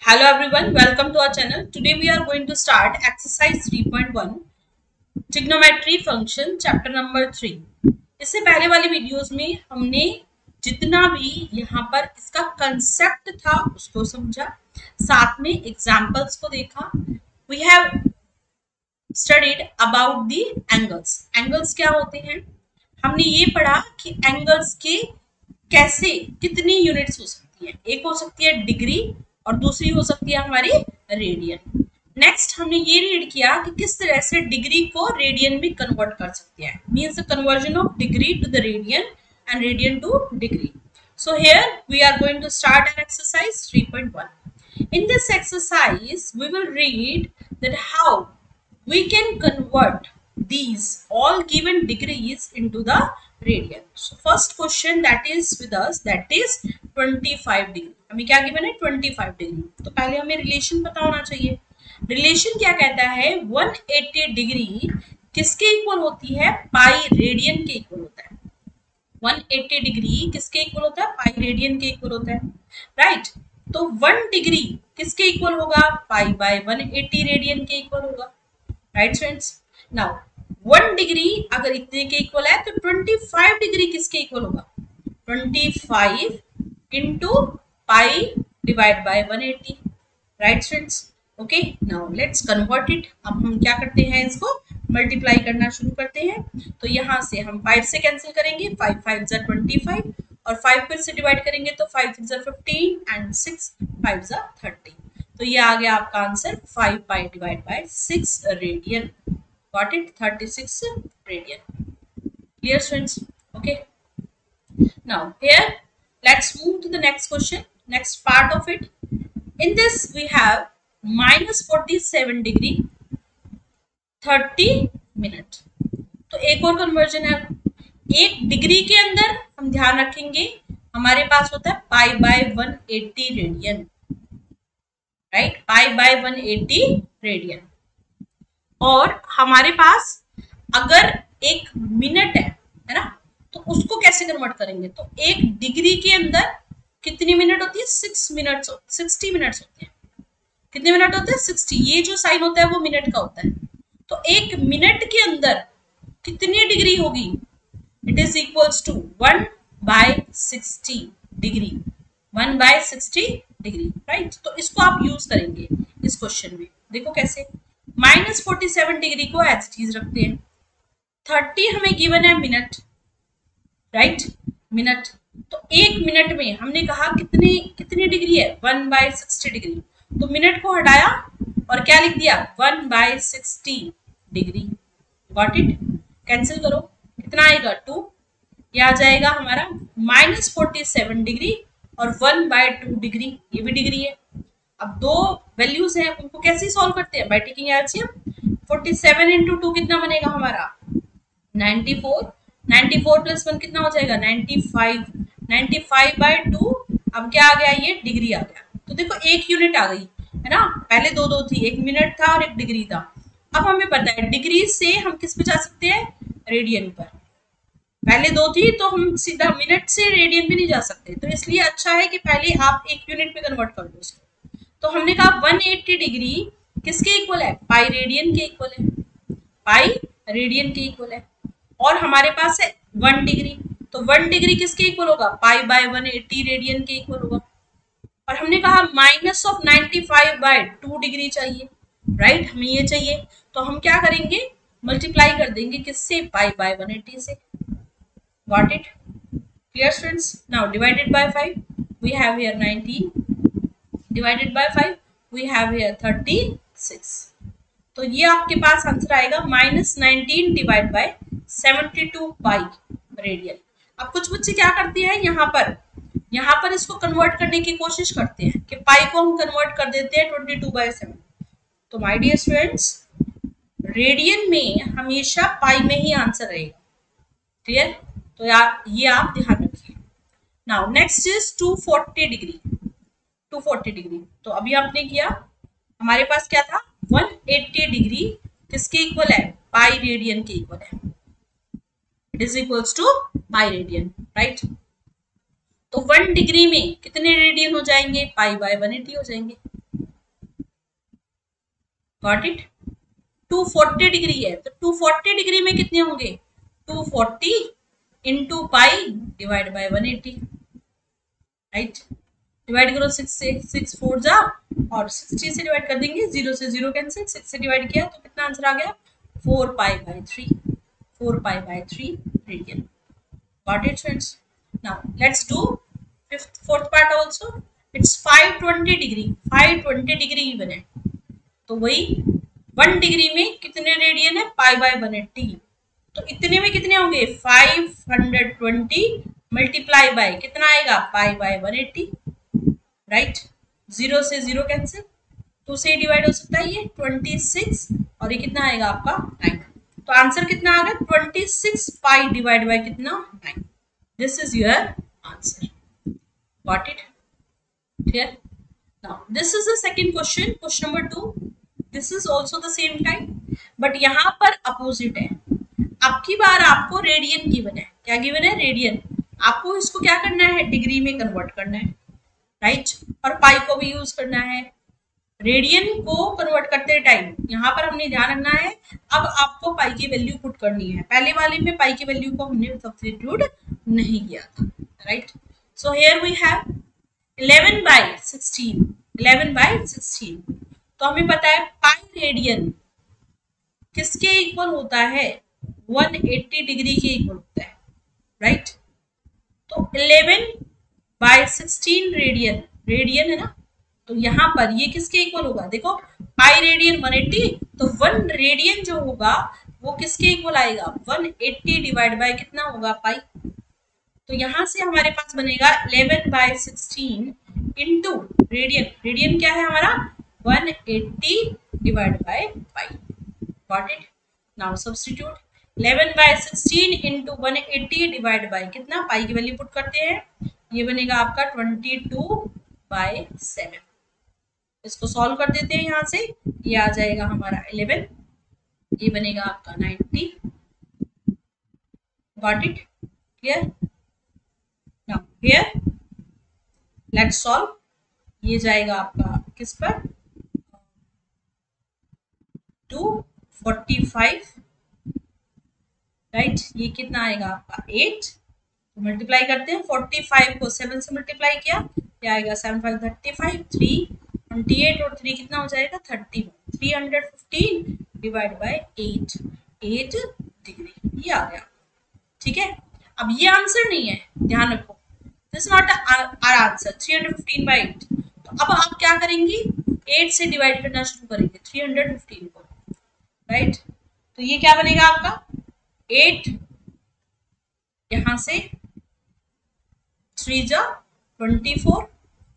Hello everyone, welcome to our channel. Today we are going to start exercise 3.1 trigonometry function chapter number 3. इससे पहले वाली videos में हमने जितना भी यहाँ पर इसका कंसेप्ट था उसको समझा, साथ में एग्जांपल्स को देखा. We have studied about the angles. Angles क्या होते हैं? हमने ये पढ़ा कि एंगल्स के कैसे कितनी यूनिट्स हो सकती है. एक हो सकती है डिग्री और दूसरी हो सकती है हमारी रेडियन. नेक्स्ट हमने ये रीड किया कि किस तरह से डिग्री को रेडियन में कन्वर्ट कर सकते हैं. Means the conversion of degree to the radian and radian to degree. So here we are going to start an exercise 3.1. In this exercise we will read that how we can convert these all given degrees into the radian. So first question that is with us, that is 25 degree. हमें क्या given है? 25 degree. तो पहले हमें relation पता होना चाहिए. Relation क्या कहता है? 180 डिग्री किसके इक्वल होती है? पाई रेडियन के इक्वल होता है. 180 डिग्री किसके इक्वल होता है? पाई रेडियन के इक्वल होता है. राइट. तो 1 डिग्री किसके इक्वल होगा? पाई बाय 180 रेडियन के इक्वल होगा. Right friends. नाउ 1 डिग्री अगर इतने के इक्वल है तो 25 डिग्री किसके इक्वल होगा? 25 into pi divide by 180. Right friends. Okay, now let's convert it. अब हम क्या करते हैं? इसको मल्टीप्लाई करना शुरू करते हैं. तो यहाँ से हम 5 से कैंसिल करेंगे. 5 5 जा 25 और 5 फिर से डिवाइड करेंगे तो 5 6 जा 15 एंड 6 5 जा 30. तो ये आ गया आपका answer 5 pi divide by 6 radian. Got it? 36 radian. Clear friends? Okay, now here let's move to the next question, next part of it. In this we have minus 47 degree 30 minute. तो एक और conversion है. एक degree के अंदर हम ध्यान रखेंगे हमारे पास होता है पाई by 180 radian. Right, pi by 180 radian. और हमारे पास अगर एक मिनट है ना, तो उसको कैसे कन्वर्ट करेंगे? तो एक डिग्री के अंदर कितनी मिनट होती है? 60 मिनट्स होते हैं. कितने मिनट होते हैं? 60. ये जो साइन होता है वो मिनट का होता है. तो एक मिनट के अंदर कितनी डिग्री होगी? It is equals to 1 by 60 degree. 1 by 60 degree. Right. तो इसको आप यूज करेंगे इस क्वेश्चन में. देखो कैसे. -47 डिग्री को एज इट इज रखते हैं. 30 हमें गिवन है मिनट. Right, minute. तो एक मिनट में हमने कहा कितनी डिग्री है? 1 बाय 60 डिग्री. तो मिनट को हटाया और क्या लिख दिया? 1 by 60 degree. Got it? Cancel करो. कितना आएगा? 2. ये आ जाएगा हमारा -47 डिग्री और 1 बाय 2 डिग्री. ये भी डिग्री है. अब दो वैल्यूज हैं, उनको कैसे सॉल्व करते हैं? By taking LCM. 47 इंटू 2 कितना बनेगा हमारा? 94. 94 प्लस 1 कितना हो जाएगा? 95. 95 बाय 2. अब क्या आ गया? ये डिग्री आ गया. तो देखो एक यूनिट आ गई है ना. पहले दो थी, एक मिनट था और एक डिग्री था. अब हमें पता है डिग्री से हम किस पे जा सकते हैं? रेडियन पर. पहले 2 थी तो हम सीधा मिनट से रेडियन पे नहीं जा सकते. तो इसलिए अच्छा है कि पहले आप एक यूनिट पे कन्वर्ट कर दो इसको. तो हमने कहा 180 डिग्री किसके इक्वल है? पाई रेडियन के इक्वल है. पाई रेडियन के इक्वल है. और हमारे पास है 1 डिग्री. तो 1 डिग्री किसके इक्वल होगा? पाई बाय 180 रेडियन के इक्वल होगा. और हमने कहा -95 बाय 2 डिग्री चाहिए. राइट, हमें ये चाहिए. तो हम क्या करेंगे? मल्टीप्लाई कर देंगे किससे? पाई बाय 180 से. Got it? Clear friends? Now divided by 5 we have here 19. Divided by 5 we have here 36. तो ये आपके पास आंसर आएगा -19 डिवाइड बाय 72 पाई रेडियन. अब कुछ बच्चे क्या करते हैं यहाँ पर इसको कन्वर्ट करने की कोशिश करते हैं कि पाई को हम कन्वर्ट कर देते हैं 22/7. तो माय डियर स्टूडेंट्स, रेडियन में हमेशा पाई में ही आंसर रहेगा. क्लियर? तो ये आप ध्यान रखिए. Now next is 240 degree. 240 degree. तो अभी आपने किया, हमारे पास क्या था? 180 डिग्री किसके इक्वल है? पाई रेडियन के इक्वल है. It is equals to pi radian. Right. तो 1 डिग्री में कितने रेडियन हो जाएंगे? पाई बाय 180 हो जाएंगे. Got it. 240 डिग्री है तो 240 डिग्री में कितने होंगे, 240 into pi divide by 180, right. Divide करो 6 से, 6 4 जा और 60 से डिवाइड कर देंगे, 0 से 0 कैंसिल, 6 से डिवाइड किया तो कितना आंसर आ गया, 4 पाई by 3, 4 pi by 3 radian. Got it friends. Now let's do fourth part also. It's 520 degree, 520 degree given है तो वही 1 डिग्री में कितने रेडियन है, पाई बाय 180, तो इतने में कितने होंगे 520 मल्टीप्लाई बाय कितना आएगा, पाई बाय 180, राइट। 0 से 0 कैंसिल, 2 से डिवाइड हो सकता है ये 26 और ये कितना आएगा आपका 9, तो आंसर कितना आ गया 26 पाई डिवाइड बाय कितना 9। This is your answer. Got it, clear. Now this is the second question, question number 2। This is also the same type but यहाँ पर अपोजिट है। आपकी बार आपको रेडियन गिवन है, क्या गिवन है, रेडियन। आपको इसको क्या करना है, डिग्री में कन्वर्ट करना है, राइट। और पाई को भी यूज करना है। रेडियन को कन्वर्ट करते टाइम यहाँ पर हमने ध्यान रखना है, अब आपको पाई की वैल्यू पुट करनी है। पहले वाले में पाई की वैल्यू को हमने सब्स्टिट्यूट नहीं किया था, right. So here we have 11 by 16, 11 by 16। तो हमें पता है पाई रेडियन किसके इक्वल होता है, 180 डिग्री के इक्वल होता है, राइट। तो 11 बाय 16 रेडियन, रेडियन है ना, तो यहाँ पर ये किसके इक्वल होगा, देखो पाई रेडियन 180, तो 1 रेडियन जो होगा वो किसके इक्वल आएगा, 180 डिवाइड बाय कितना होगा पाई। तो यहाँ से हमारे पास बनेगा 11 बाय 16 इंटू रेडियन, रेडियन क्या है हमारा 180 divide by pi. Got it. Now substitute 11 by 16 into 180 divide by कितना, पाई की वैल्यू पुट करते हैं, ये बनेगा आपका 22 बाय 7। इसको सॉल्व कर देते हैं, यहाँ से ये आ जाएगा हमारा 11, ये बनेगा आपका 90। Got it, clear. Now here let's solve, ये जाएगा आपका किस पर 245, राइट। ये कितना आएगा आपका 8, तो मल्टीप्लाई करते हैं, 45 को 7 से मल्टीप्लाई किया, ये आएगा 7 5 35, 3 28 और 3 कितना हो जाएगा 31, 315 डिवाइड बाय 8, 8 डिग्री, ये आ गया, ठीक है। अब ये आंसर नहीं है, ध्यान रखो, this not our answer, 315 by 8। तो अब आप क्या करेंगे, 8 से डिवाइड करना शुरू करेंगे 315 को, राइट। तो ये क्या बनेगा आपका 8, यहां से 3 जा 24,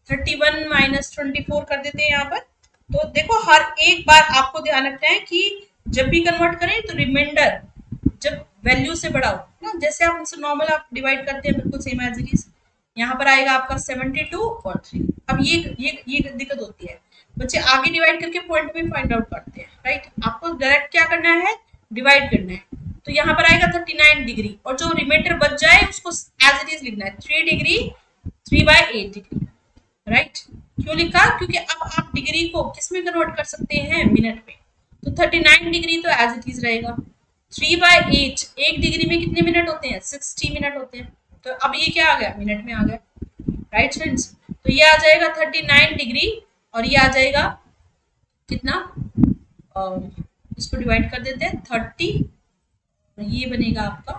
31 माइनस 24 कर देते हैं यहाँ पर। तो देखो हर एक बार आपको ध्यान रखना है कि जब भी कन्वर्ट करें तो रिमाइंडर जब वैल्यू से बढ़ाओ ना, जैसे आप नॉर्मल आप डिवाइड करते हैं बिल्कुल सेम एज इट इज। यहाँ पर आएगा आपका 72 और 3। अब ये दिक्कत होती है, बच्चे आगे डिवाइड करके पॉइंट में फाइंड आउट करते हैं, राइट। आपको डायरेक्ट क्या करना है, डिवाइड करना है। तो यहाँ पर आएगा 39 डिग्री और जो रिमाइंडर बच जाए उसको एज इट इज लिखना है 3 डिग्री 3 बाय 8 डिग्री, राइट। क्यों लिखा, क्योंकि अब आप डिग्री को किस में कन्वर्ट कर सकते हैं, मिनट में। तो 39 डिग्री तो एज इट इज रहेगा, 3 बाय 8, 1 डिग्री में कितने मिनट होते हैं, 60 मिनट होते हैं। तो अब ये क्या आ गया, मिनट में आ गया, राइट फ्रेंड्स। तो ये आ जाएगा 39 डिग्री और ये आ जाएगा कितना, इसको डिवाइड कर देते हैं 30, और ये बनेगा आपका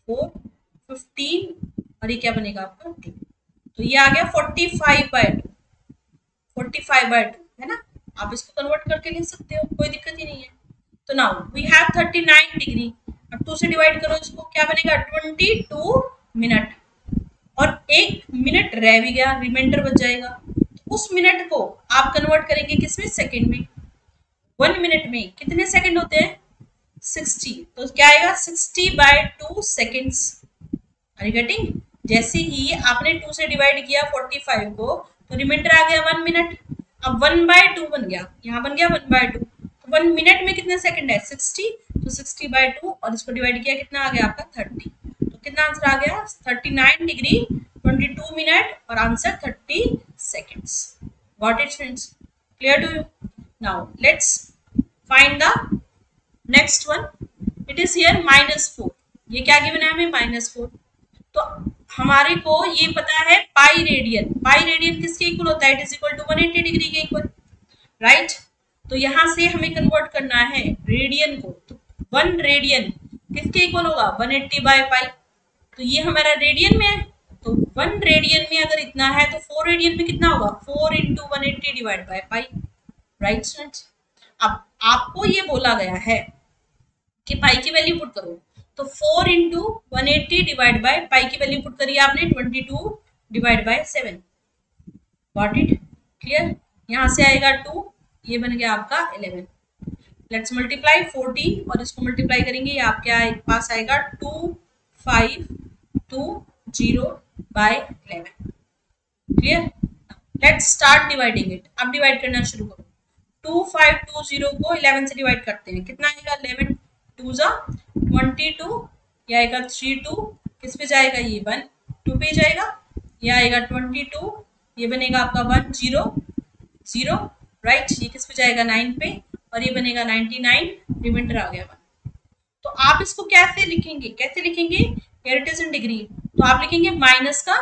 4 15 और ये क्या बनेगा आपका 2। तो ये आ गया 45 बाय 2, 45 बाय 2 है ना। आप इसको कन्वर्ट करके लिख सकते हो, कोई दिक्कत ही नहीं है। तो नाउ वी हैव 39 डिग्री, अब 2 से डिवाइड करो इसको, क्या बनेगा 22 मिनट, और 1 मिनट रह भी गया, रिमाइंडर बच जाएगा। तो उस मिनट को आप कन्वर्ट करेंगे किसमें, सेकंड में। 1 मिनट में कितने सेकंड होते हैं, 60, तो क्या आएगा 60 by 2 seconds. Are you getting. जैसे ही आपने 2 से डिवाइड किया 45 को, तो रिमाइंडर आ गया 1 मिनट। अब 1 बाय 2 बन गया, यहाँ बन गया 1 बाय 2, तो 1 मिनट में कितने सेकंड है 60, तो 60 बाय 2 और इसको डिवाइड किया कितना आ गया आपका 30। तो कितना आंसर आ गया 39 डिग्री 22 मिनट और answer 30 seconds. Got it friends, clear to you. Now let's find the next one. It is here -4. ये क्या गिवन है हमें? -4. तो हमारे को ये पता है पाई रेडियन. पाई रेडियन किसके इक्वल होता है? It is equal to 180 degree के इक्वल, राइट. तो यहां से हमें कन्वर्ट करना है रेडियन को. तो 1 रेडियन किसके इक्वल होगा? 180 बाय पाई. तो ये हमारा रेडियन में है. तो 1 रेडियन में अगर इतना है तो 4 रेडियन में कितना होगा? 4 into 180 divide by pi, right students. अब आपको ये बोला गया है कि पाई की वैल्यू पुट करो. तो 4 इंटू 180 डिवाइड बाय पाई की वैल्यू पुट करिए आपने 22 divide by 7. Got it? Clear? यहां से आएगा 2, ये बन गया आपका 11. लेट्स मल्टीप्लाई 14 और इसको मल्टीप्लाई करेंगे, ये आपके पास आएगा 2520 by 11. Clear? Let's start dividing it. अब डिवाइड करना शुरू करो. 2520 को 11 से डिवाइड करते हैं. कितना आएगा? 11 2 जा 22. ये आएगा 3 2. किस पे जाएगा? ये 1 2 पे जाएगा. ये आएगा 22. ये बनेगा आपका 1 0 0, राइट. ये किस पे जाएगा? 9 पे. और ये बनेगा 99. रिमाइंडर आ गया 1. तो आप इसको कैसे लिखेंगे? कैसे लिखेंगे? Here it is in degree. तो आप लिखेंगे माइनस का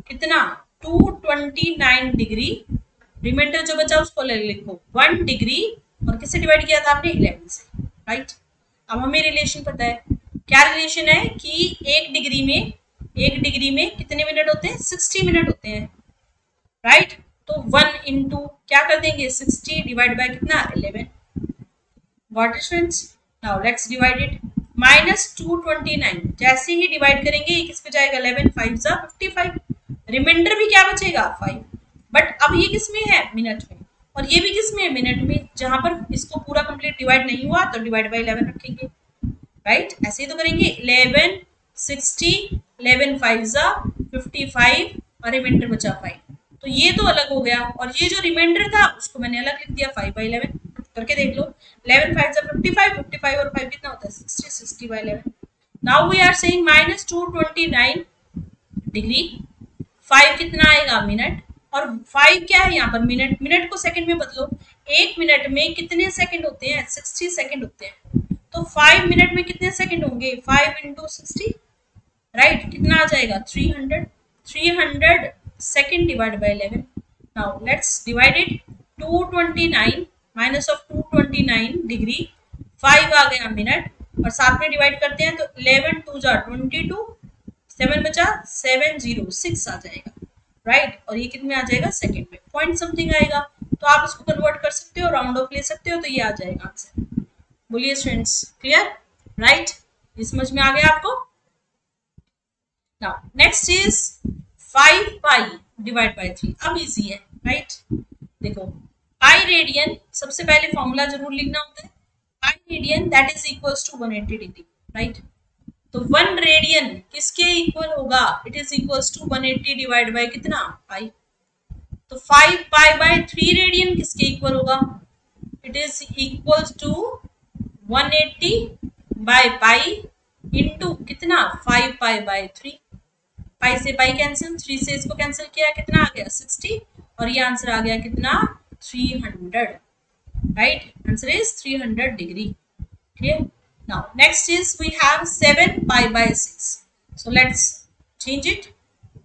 कितना? 229 डिग्री. रिमाइंडर जो बचा उसको लिखो 1 डिग्री. और किससे डिवाइड किया था आपने? 11 से, राइट. अब हमें रिलेशन पता है. क्या रिलेशन है कि एक डिग्री में कितने मिनट होते हैं? 60 मिनट होते हैं, राइट. तो 1 इंटू क्या कर देंगे? 60 डिवाइड बाय कितना? 11. Got it friends? Now let's divide it. -229 जैसे ही डिवाइड करेंगे ये किस पे जाएगा? 11 5 जा 55. रिमाइंडर भी क्या बचेगा? 5. बट अब ये किस में है? मिनट में. और ये भी किस में है? मिनट में. जहां पर इसको पूरा कंप्लीट डिवाइड नहीं हुआ तो डिवाइड बाय 11 रखेंगे, राइट. ऐसे ही तो करेंगे. 11 60 11 5 जा 55 और रिमाइंडर बचा 5. तो ये तो अलग हो गया. और ये जो रिमाइंडर था उसको मैंने अलग लिख दिया 5 बाई 11. करके देख लो. 11 5 जा 55 55 और 5 कितना होता है? 60 60 by 11. Now we are saying -229 degree. 5 कितना आएगा? मिनट. और 5 क्या है यहाँ पर? मिनट. मिनट को सेकंड में बदलो. एक मिनट में कितने सेकंड होते हैं? 60 सेकंड होते हैं. तो 5 मिनट में कितने सेकंड होंगे? 5 इंटू 60, राइट. कितना आ जाएगा? 300 second divide by 11. Now let's divide it. 229 minus of 229 degree. 5 आ गया मिनट. और साथ में डिवाइड करते हैं तो 11 2 जा 22. 7 बचा 706 आ जाएगा, राइट. और ये कितने आ जाएगा? सेकंड में. पॉइंट समथिंग आएगा. तो आप इसको कन्वर्ट कर सकते हो, राउंड ऑफ ले सकते हो. तो ये आ जाएगा आंसर. बोलिए स्टूडेंट्स, क्लियर? राइट. ये समझ में आ गया आपको? Now next is 5 pi divide by 3. अब इजी है, राइट. देखो पाई रेडियन सबसे पहले फॉर्मूला जरूर लिखना होता है. Pi radian that is equals to 180 degree, right. तो 1 रेडियन किसके इक्वल होगा? It is equals to 180 divide by कितना? पाई. तो 5 पाई बाय 3 रेडियन किसके इक्वल होगा? It is equals to 180 by pi into कितना? 5 पाई बाय 3. पाई से पाई कैंसिल, 3 से इसको कैंसिल किया, कितना आ गया? 60. और ये आंसर आ गया कितना? 300, right. Answer is 300 degree. Clear? Now next is we have 7 pi by 6. So let's change it.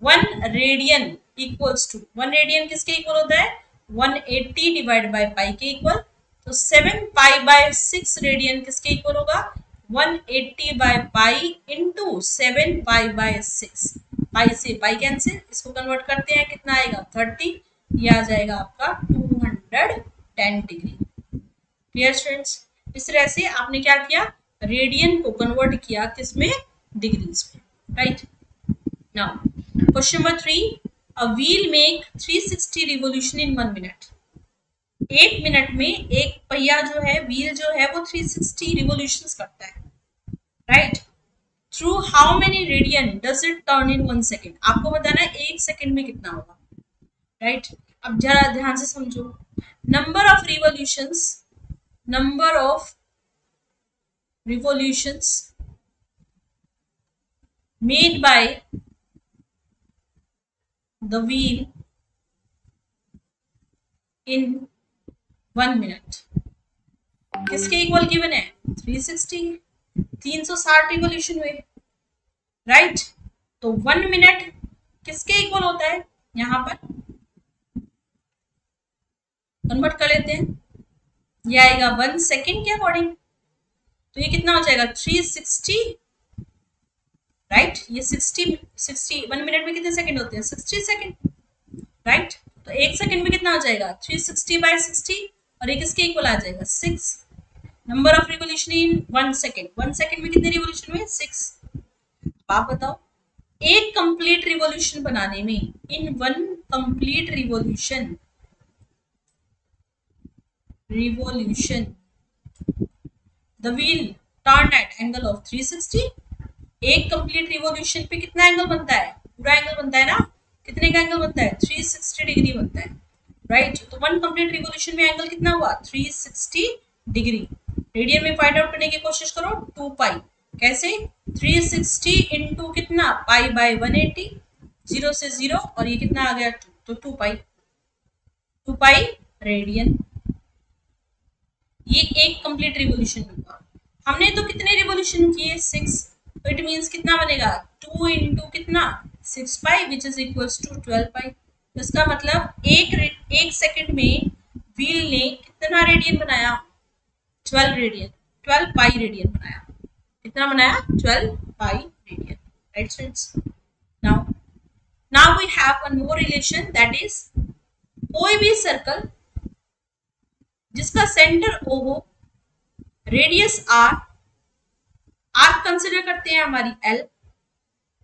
1 radian equals to 1 radian किसके इक्वल होता है? 180 डिवाइड बाय पाई के इक्वल. तो 7 पाई बाय 6 रेडियन किसके इक्वल होगा? 180 by pi into 7 pi by 6. पाई से pi cancel, इसको convert करते हैं, कितना आएगा? 30. ये आ जाएगा आपका 210 डिग्री. Clear students? इस तरह से आपने क्या किया? रेडियन को कन्वर्ट किया किसमें? डिग्रीज में, right. Now question number 3. A wheel make 360 revolution in 1 minute. 1 minute में एक पहिया जो है, व्हील जो है वो 360 रिवोल्यूशंस करता है, right. Through how many radian does it turn in 1 second. आपको बताना है 1 सेकेंड में कितना होगा, राइट. अब जरा ध्यान से समझो. Number of revolutions made by the wheel in 1 minute किसके इक्वल गिवन है? 360, 360 रिवॉल्यूशन हुए, राइट। तो 1 मिनट किसके इक्वल होता है? यहां पर कन्वर्ट कर लेते हैं, ये आएगा 1 सेकेंड के अकॉर्डिंग। तो ये कितना हो जाएगा? 360, राइट। ये 60 1 मिनट में कितने सेकंड होते हैं? 60 सेकंड, राइट। तो 1 सेकंड में कितना हो जाएगा? 360/60, और ये किसके इक्वल आ जाएगा? 6। Number of revolution in 1 second, 1 second में कितने रिवॉल्यूशन हुए? 6। आप बताओ, एक कंप्लीट रिवॉल्यूशन बनाने में, इन 1 complete revolution the wheel turn eight angle of 360। एक कंप्लीट रिवॉल्यूशन पे कितना एंगल बनता है? पूरा एंगल बनता है ना। कितने का एंगल बनता है? 360 डिग्री बनता है, राइट। तो 1 कंप्लीट रिवॉल्यूशन में एंगल कितना हुआ? 360 डिग्री। रेडियन में फाइंड आउट करने की कोशिश करो, 2 पाई। कैसे? 360 इंटू कितना? पाई बाय 180, 0 से 0, और ये कितना आ गया? 2, तो 2 पाई, 2 पाई रेडियन। ये एक कंप्लीट रिवॉल्यूशन होगा। हमने तो कितने रिवॉल्यूशन किए? 6। तो इट मींस कितना बनेगा? 2 इंटू कितना? 6 पाई विच इज इक्वल्स टू 12 पाई। तो इसका मतलब एक सेकंड में व्हील ने कितना रेडियन बनाया? 12 रेडियन, 12 पाई रेडियन बनाया। कितना बनाया? 12 पाई radian, right students. Now we have one more relation, that is कोई भी सर्कल जिसका सेंटर O हो, रेडियस R, आर्क कंसिडर करते हैं हमारी L,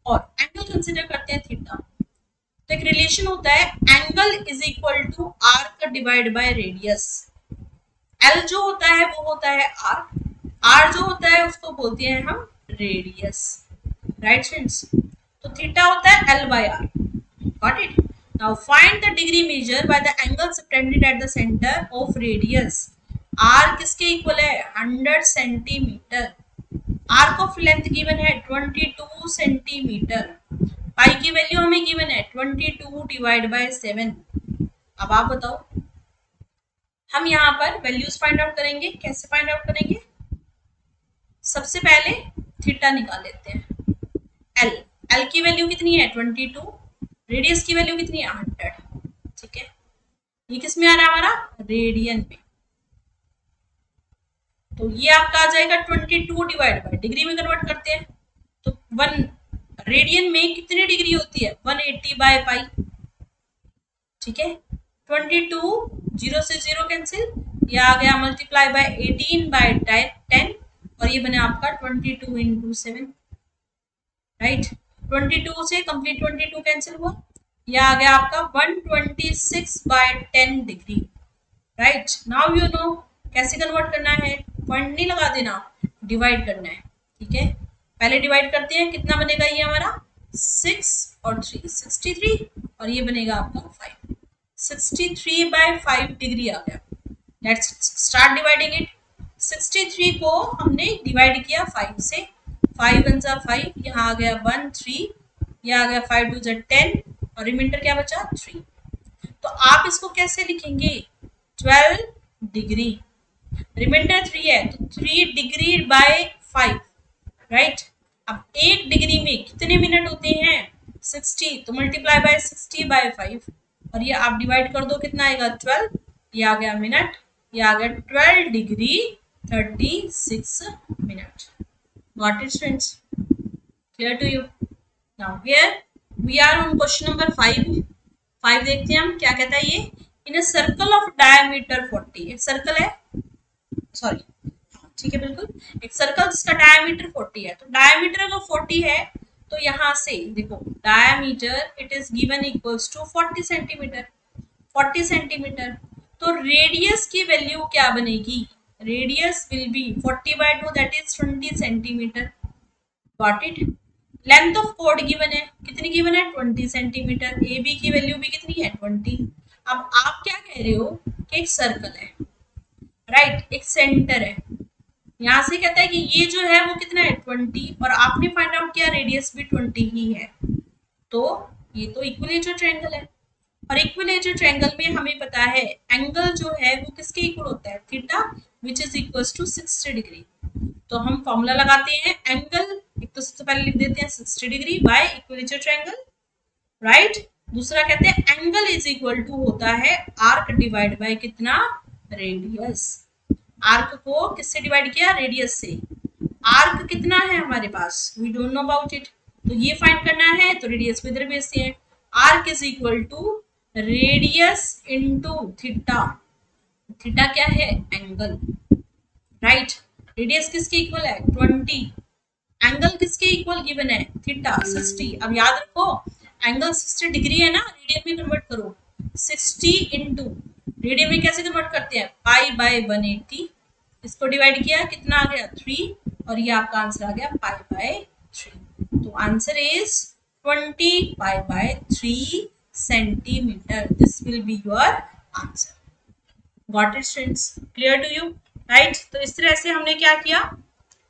और एंगल कंसिडर करते हैं थीटा। तो एक रिलेशन होता है, angle is equal to arc divide by radius. L जो होता है वो होता है आर्क, R जो होता है उसको बोलते हैं हम रेडियस, राइट फ्रेंड्स। तो थीटा होता है L by R, got it. Now find the degree measure by the angle subtended at the center of radius. R किसके इक्वल है? 100 centimetre. Arc of length given है 22 सेंटीमीटर। पाई की value हमें given है 22 divide by 7। अब आप बताओ, हम यहाँ पर वैल्यूज फाइंड आउट करेंगे। कैसे फाइंड आउट करेंगे? सबसे पहले थीटा निकाल लेते हैं। L की वैल्यू कितनी है? 22। रेडियस की वैल्यू कितनी है? 100, ठीक है। ये किस में आ रहा है? हमारा रेडियन में। तो ये आपका आ जाएगा 22 डिवाइड बाय, डिग्री में कन्वर्ट करते हैं तो 1 रेडियन में कितनी डिग्री होती है? 180/पाई, ठीक है। 22, 0 से 0 कैंसिल, ये आ गया मल्टीप्लाई बाय 18/10, और ये बने आपका 22 इंटू 7, राइट। 22 से कंप्लीट 22 कैंसिल हुआ, यह आ गया आपका 126/10 degree, right. Now you know कैसे कन्वर्ट करना है। पॉइंट नहीं लगा देना, डिवाइड करना है, ठीक है। पहले डिवाइड करते हैं, कितना बनेगा? ये हमारा 6 और 3 63, और ये बनेगा आपका 5, 63/5 डिग्री आ गया। Let's start dividing it. 63 को हमने डिवाइड किया 5 से, 5 1 जा 5, यहाँ आ गया 1 3, यह आ गया 5 2 जा 10, और रिमाइंडर क्या बचा? 3। तो आप इसको कैसे लिखेंगे? 12 डिग्री, रिमाइंडर 3 है तो 3 डिग्री बाय 5, राइट। अब 1 डिग्री में कितने मिनट होते हैं? 60, तो मल्टीप्लाई बाय 60/5, और ये आप डिवाइड कर दो, कितना आएगा? 12, ये आ गया मिनट, ये आ गया 12 degree 36 minute. Got it, friends? Clear to you? Now here we are on question number 5. 5 देखते हैं हम क्या कहता है ये। In a circle of diameter 40, एक सर्कल है, सॉरी, ठीक है, बिल्कुल एक सर्कल जिसका डायमीटर 40 है। तो डायमीटर अगर 40 है तो यहाँ से देखो, diameter it is given equals to 40 centimetre, 40 centimetre. तो रेडियस की वैल्यू क्या बनेगी? Radius will be 40/2, that is 20 centimetre. Got it. Length of chord given है, कितनी गिवन है? 20 सेंटीमीटर। ए बी की वैल्यू भी कितनी है? 20। अब आप क्या कह रहे हो कि एक सर्कल है, राइट, एक सेंटर है, यहाँ से कहता है कि ये जो है वो कितना है? 20, और आपने फाइंड आउट किया रेडियस भी 20 ही है। तो ये तो इक्विलेटरल ट्रायंगल है, और इक्विलेटरल ट्रायंगल में हमें पता है एंगल जो है वो किसके इक्वल होता है, theta which is equal to 60 degree. तो हम फॉर्मूला लगाते हैं एंगल, एक तो सबसे पहले लिख देते हैं 60 degree by equilateral triangle, right. दूसरा कहते हैं एंगल इज इक्वल टू होता है आर्क डिवाइड बाय कितना, रेडियस। आर्क को किससे डिवाइड किया, रेडियस से। आर्क कितना है हमारे पास, we don't know about it, तो ये फाइंड करना है, तो रेडियस को इधर भेजते हैं। Arc is equal to radius into theta, theta क्या है, एंगल, राइट। रेडियस किसके इक्वल है, 20, एंगल किसके इक्वल गिवन है, थीटा 60। अब याद रखो एंगल 60 डिग्री है ना, रेडियन में कन्वर्ट करो, 60 इंटू रेडियन में कैसे कन्वर्ट करते हैं, पाई बाय 180, इसको डिवाइड किया कितना आ गया 3, और ये आपका आंसर आ गया पाई बाय 3। तो answer is 20 pi by 3 centimetre, this will be your answer. Got it students, clear to you, right. तो इस तरह से हमने क्या किया,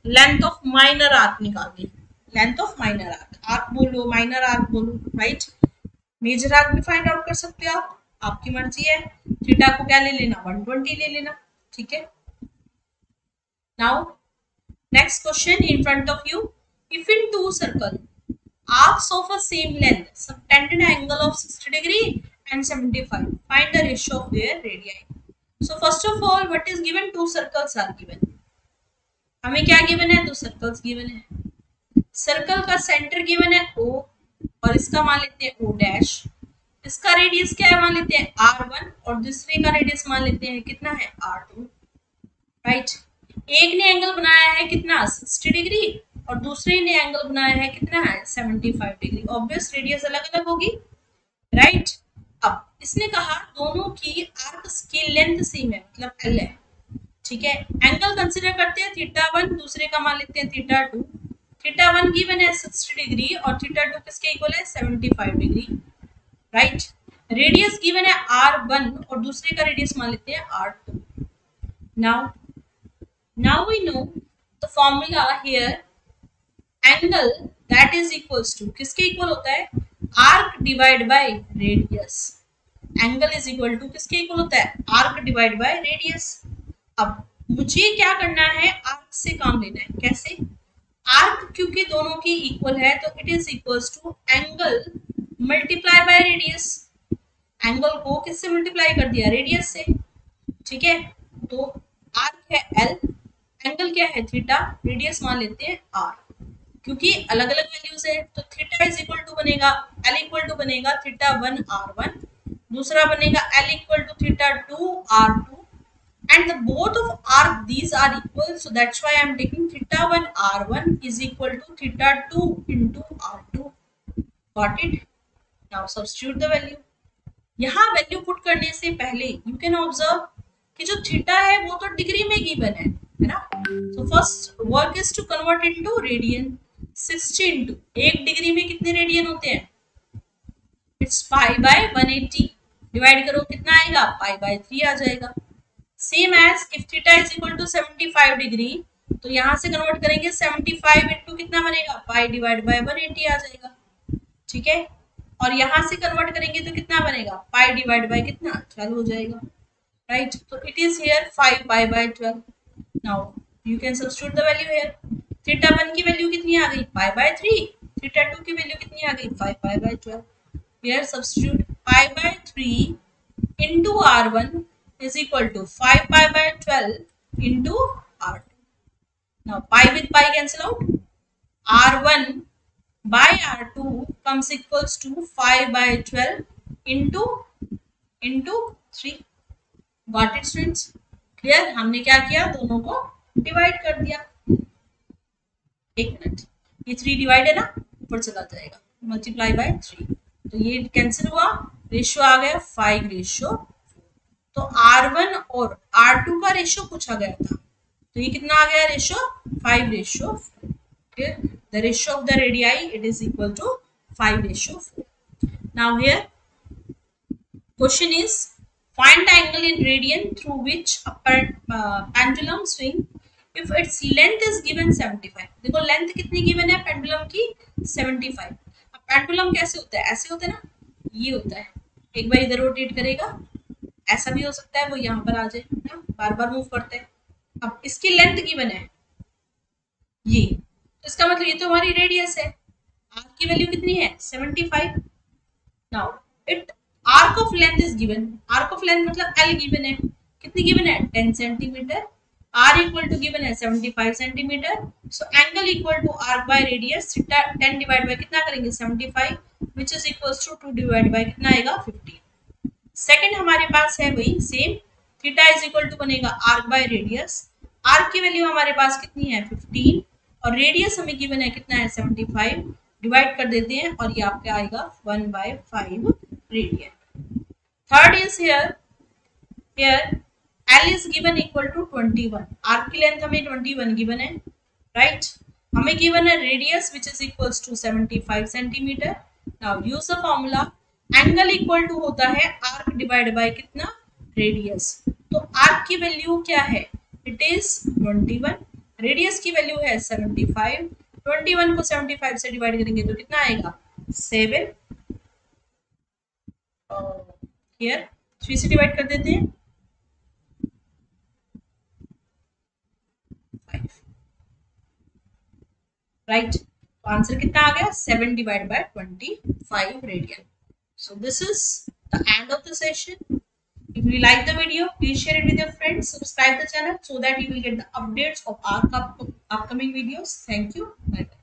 लेंथ ऑफ माइनर आर्क निकाली, length of minor arc, arc बोलो माइनर आर्क बोलो, राइट। मेजर आर्क भी फाइंड आउट कर सकते हो आप, आपकी मर्जी है। थीटा को क्या ले लेना, 120 ले लेना, ठीक है। Now next question in front of you, if in two circle arcs of a same length subtended angle of 60 degree and 75, find the ratio of their radii. So first of all what is given, two circles are given, हमें क्या given है, दो circles given है। Circle का centre given है O और इसका मान लेते हैं O डैश, इसका रेडियस क्या है मान लेते हैं R1 और दूसरे का रेडियस मान लेते हैं कितना है R2, राइट। एक ने एंगल बनाया है कितना 60 डिग्री और दूसरे ने एंगल बनाया है कितना है 75 डिग्री, ऑब्वियस रेडियस अलग अलग होगी, राइट। अब इसने कहा दोनों की आर्क्स की लेंथ सेम है, मतलब L है, ठीक है। एंगल कंसीडर करते हैं थीटा 1, दूसरे का मान लेते हैं थीटा 2। थीटा 1 गिवन है 60 डिग्री और थीटा 2 किसके इक्वल है 75 डिग्री, राइट। रेडियस गिवन है R1 और दूसरे का रेडियस मान लेते हैं R2। Now we know the formula here, angle that is equals to किसके इक्वल होता है, arc divide by radius. Angle is equal to किसके इक्वल होता है, आर्क डिवाइड बाय रेडियस। अब मुझे क्या करना है, आर्क से काम लेना है, कैसे, आर्क क्योंकि दोनों की इक्वल है तो it is equals to angle multiply by radius. Angle को किससे मल्टीप्लाई कर दिया, रेडियस से, ठीक है। तो आर्क है L, एंगल क्या है थीटा, रेडियस मान लेते हैं R, क्योंकि अलग अलग वैल्यूज है तो थीटा इज इक्वल टू बनेगा L इक्वल टू बनेगा थीटा 1 R1, दूसरा बनेगा L equal to theta 2 R2, and the both of arc these are equal, so that's why I am taking theta 1 R1 is equal to theta 2 into R2, got it। now substitute the value, यहाँ value put करने से पहले you can observe कि जो theta है वो तो degree में गिवन है ना, so first work is to convert into radian, 60 into 1 degree में कितने रेडियन होते हैं, it's pi by 180, डिवाइड करो कितना आएगा pi by 3 आ जाएगा। Same as if theta is equal to 75 degree, तो यहाँ से कन्वर्ट करेंगे 75 इंटू कितना बनेगा पाई डिवाइड बाय 180 आ जाएगा, ठीक है। और यहाँ से कन्वर्ट करेंगे तो कितना बनेगा पाई डिवाइड बाय कितना 12 हो जाएगा, राइट। तो it is here 5 pi bye 12। Now you can substitute the value here, theta 1 की वैल्यू कितनी आ गई पाई बाय 3, थीटा 2 की वैल्यू कितनी आ गई 5 pi bye 12। Here substitute pi by 3 into R1 is equal to 5 pi by 12 into R2. Now pi with pi cancel out. R1 by R2 comes equals to 5 by 12 into 3. Got it students? Clear? हमने क्या किया, दोनों को divide कर दिया। एक minute, ये 3 divide है ना, ऊपर चला जाएगा, मल्टीप्लाई बाय 3, तो ये कैंसिल हुआ, रेशियो आ गया 5 रेशियो। तो R1 और R2 का रेशियो पूछा गया था, तो ये कितना आ गया ratio 5 ratio 4। The ratio of the radii it is equal to 5 ratio 4। Now here question is find the angle in radian through which a pendulum swing if its length is given 75। देखो length कितनी given है pendulum की 75। अब pendulum कैसे होता है, ऐसे होता है ना, ये होता है, एक बार इधर रोटेट करेगा ऐसा भी हो सकता है वो यहाँ पर आ जाए ना, बार बार मूव करते हैं। अब इसकी लेंथ गिवन है ये, तो इसका मतलब ये तो हमारी रेडियस है। आर की वैल्यू कितनी है 75। Now it arc of length is given, arc of length मतलब एल गिवन है, कितनी गिवन है 10 centimetre, R equal to given है 75 centimetre, so angle equal to arc by radius theta 10 divide by कितना करेंगे 75 which is equals to 2 divide by कितना आएगा 15। Second हमारे पास है वही same, theta is equal to बनेगा आर्क बाय रेडियस, आर्क की वैल्यू हमारे पास कितनी है 15 और रेडियस हमें गिवन है कितना है 75, डिवाइड कर देते हैं और ये आपका आएगा 1/5 radian. Third is here L is given equal to 21, arc की लेंथ हमें 21 गिवन है, राइट हमें गिवन है radius which is equals to 75 centimetre. Now use the formula, angle equal to होता है आर्क डिवाइड बाय कितना रेडियस, तो arc की वैल्यू क्या है इट इज 21, रेडियस की वैल्यू है 75, 21 को 75 से डिवाइड करेंगे तो कितना आएगा 7, हियर 3 से डिवाइड कर देते हैं 5, राइट तो आंसर कितना आ गया 7 divide by 25 radian. So this is the end of the session. If you like the video, please share it with your friends. Subscribe the channel so that you will get the updates of our upcoming videos. Thank you. Bye bye.